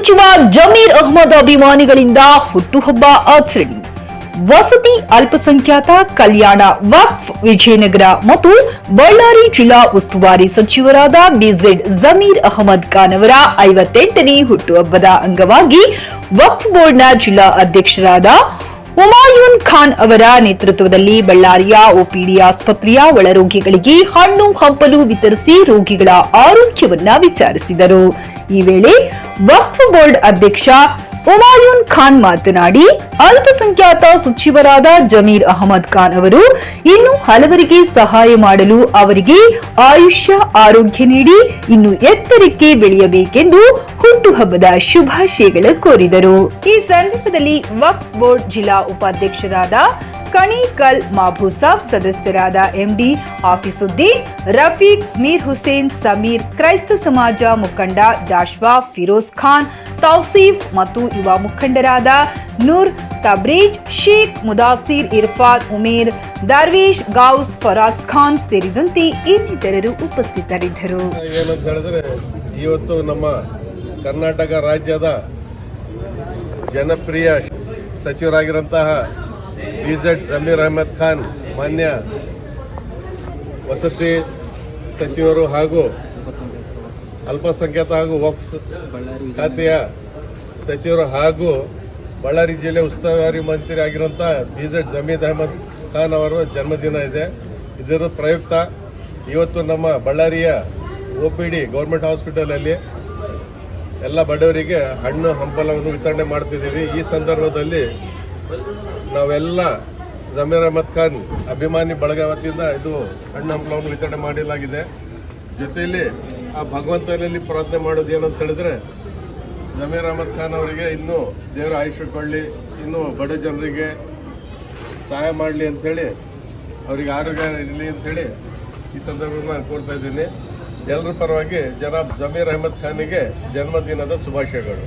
ಸಚಿವ ಜಮೀರ್ ಅಹ್ಮದ್ ಅಭಿಮಾನಿಗಳಿಂದ ಹುಟ್ಟುಹಬ್ಬ ಆಚರಣೆ. ವಸತಿ ಅಲ್ಪಸಂಖ್ಯಾತ ಕಲ್ಯಾಣ ವಕ್ಫ್ ವಿಜಯನಗರ ಮತ್ತು ಬಳ್ಳಾರಿ ಜಿಲ್ಲಾ ಉಸ್ತುವಾರಿ ಸಚಿವರಾದ ಬಿಜೆಡ್ ಜಮೀರ್ ಅಹ್ಮದ್ ಖಾನ್ ಅವರ 58ನೇ ಹುಟ್ಟುಹಬ್ಬದ ಅಂಗವಾಗಿ ವಕ್ಫ್ ಬೋರ್ಡ್ನ ಜಿಲ್ಲಾ ಅಧ್ಯಕ್ಷರಾದ ಹುಮಾಯೂನ್ ಖಾನ್ ಅವರ ನೇತೃತ್ವದಲ್ಲಿ ಬಳ್ಳಾರಿಯ ಒಪಿಡಿ ಆಸ್ಪತ್ರೆಯ ಒಳರೋಗಿಗಳಿಗೆ ಹಣ್ಣು ಹಂಪಲು ವಿತರಿಸಿ ರೋಗಿಗಳ ಆರೋಗ್ಯವನ್ನ ವಿಚಾರಿಸಿದರು. ಈ ವೇಳೆ ವಕ್ಫ್ ಬೋರ್ಡ್ ಅಧ್ಯಕ್ಷ ಹುಮಾಯೂನ್ ಖಾನ್ ಮಾತನಾಡಿ, ಅಲ್ಪಸಂಖ್ಯಾತ ಸಚಿವರಾದ ಜಮೀರ್ ಅಹಮದ್ ಖಾನ್ ಅವರು ಇನ್ನು ಹಲವರಿಗೆ ಸಹಾಯ ಮಾಡಲು ಅವರಿಗೆ ಆಯುಷ್ಯ ಆರೋಗ್ಯ ನೀಡಿ ಇನ್ನು ಎತ್ತರಕ್ಕೆ ಬೆಳೆಯಬೇಕೆಂದು ಹುಟ್ಟುಹಬ್ಬದ ಶುಭಾಶಯಗಳು ಕೋರಿದರು. ಈ ಸಂದರ್ಭದಲ್ಲಿ ವಕ್ಫ್ ಬೋರ್ಡ್ ಜಿಲ್ಲಾ ಉಪಾಧ್ಯಕ್ಷರಾದ ಕಣೇಕಲ್ ಮಾಬೂಸಾಬ್, ಸದಸ್ಯರಾದ ಎಂಡಿ ಆಫೀಸುದ್ದೀನ್, ರಫೀಕ್, ಮೀರ್ ಹುಸೇನ್, ಸಮೀರ್, ಕ್ರೈಸ್ತ ಸಮಾಜ ಮುಖಂಡ ಜಾಶ್ವಾ, ಫಿರೋಜ್ ಖಾನ್, ತೌಸೀಫ್ ಮತ್ತು ಯುವ ಮುಖಂಡರಾದ ನೂರ್, ತಬ್ರೀಜ್, ಶೇಖ್, ಮುದಾಸಿರ್, ಇರ್ಫಾನ್, ಉಮೇರ್, ದರ್ವೇಶ್, ಗೌಸ್, ಫರಾಜ್ ಖಾನ್ ಸೇರಿದಂತೆ ಇನ್ನಿತರರು ಉಪಸ್ಥಿತರಿದ್ದರು. ಏನಂತ ಹೇಳಿದ್ರೆ, ಇವತ್ತು ನಮ್ಮ ಕರ್ನಾಟಕ ರಾಜ್ಯದ ಜನಪ್ರಿಯ ಸಚಿವರಾಗಿರುವಂತಹ ಬಿಜೆಡ್ ಜಮೀರ್ ಅಹಮದ್ ಖಾನ್, ಮಾನ್ಯ ವಸತಿ ಸಚಿವರು ಹಾಗೂ ಅಲ್ಪಸಂಖ್ಯಾತ ಹಾಗೂ ವಕ್ಫ್ ಖಾತೆಯ ಸಚಿವರು ಹಾಗೂ ಬಳ್ಳಾರಿ ಜಿಲ್ಲೆ ಉಸ್ತುವಾರಿ ಮಂತ್ರಿ ಆಗಿರುವಂಥ ಬಿಜೆಡ್ ಜಮೀರ್ ಅಹಮದ್ ಖಾನ್ ಅವರ ಜನ್ಮದಿನ ಇದೆ. ಇದರ ಪ್ರಯುಕ್ತ ಇವತ್ತು ನಮ್ಮ ಬಳ್ಳಾರಿಯ ಒಪಿಡಿ ಗೌರ್ಮೆಂಟ್ ಹಾಸ್ಪಿಟಲಲ್ಲಿ ಎಲ್ಲ ಬಡವರಿಗೆ ಹಣ್ಣು ಹಂಪಲವನ್ನು ವಿತರಣೆ ಮಾಡ್ತಿದ್ದೀವಿ. ಈ ಸಂದರ್ಭದಲ್ಲಿ ನಾವೆಲ್ಲ ಜಮೀರ್ ಅಹಮದ್ ಖಾನ್ ಅಭಿಮಾನಿ ಬಳಗ ವತಿಯಿಂದ ಇದು ಹಣ್ಣು ಹಂಪಲವನ್ನು ವಿತರಣೆ ಮಾಡಲಾಗಿದೆ. ಜೊತೆಯಲ್ಲಿ ಆ ಭಗವಂತನಲ್ಲಿ ಪ್ರಾರ್ಥನೆ ಮಾಡೋದು ಏನಂತ ಹೇಳಿದ್ರೆ, ಜಮೀರ್ ಅಹಮದ್ ಖಾನ್ ಅವರಿಗೆ ಇನ್ನೂ ದೇವರ ಆಯುಷ್ಯ ಕೊಳ್ಳಿ, ಇನ್ನೂ ಬಡ ಜನರಿಗೆ ಸಹಾಯ ಮಾಡಲಿ ಅಂಥೇಳಿ, ಅವರಿಗೆ ಆರೋಗ್ಯ ಇರಲಿ ಅಂಥೇಳಿ ಈ ಸಂದರ್ಭದಲ್ಲಿ ನಾನು ಕೋರ್ತಾ ಇದ್ದೀನಿ. ಎಲ್ಲರ ಪರವಾಗಿ ಜನಾಬ್ ಜಮೀರ್ ಅಹಮದ್ ಖಾನಿಗೆ ಜನ್ಮದಿನದ ಶುಭಾಶಯಗಳು.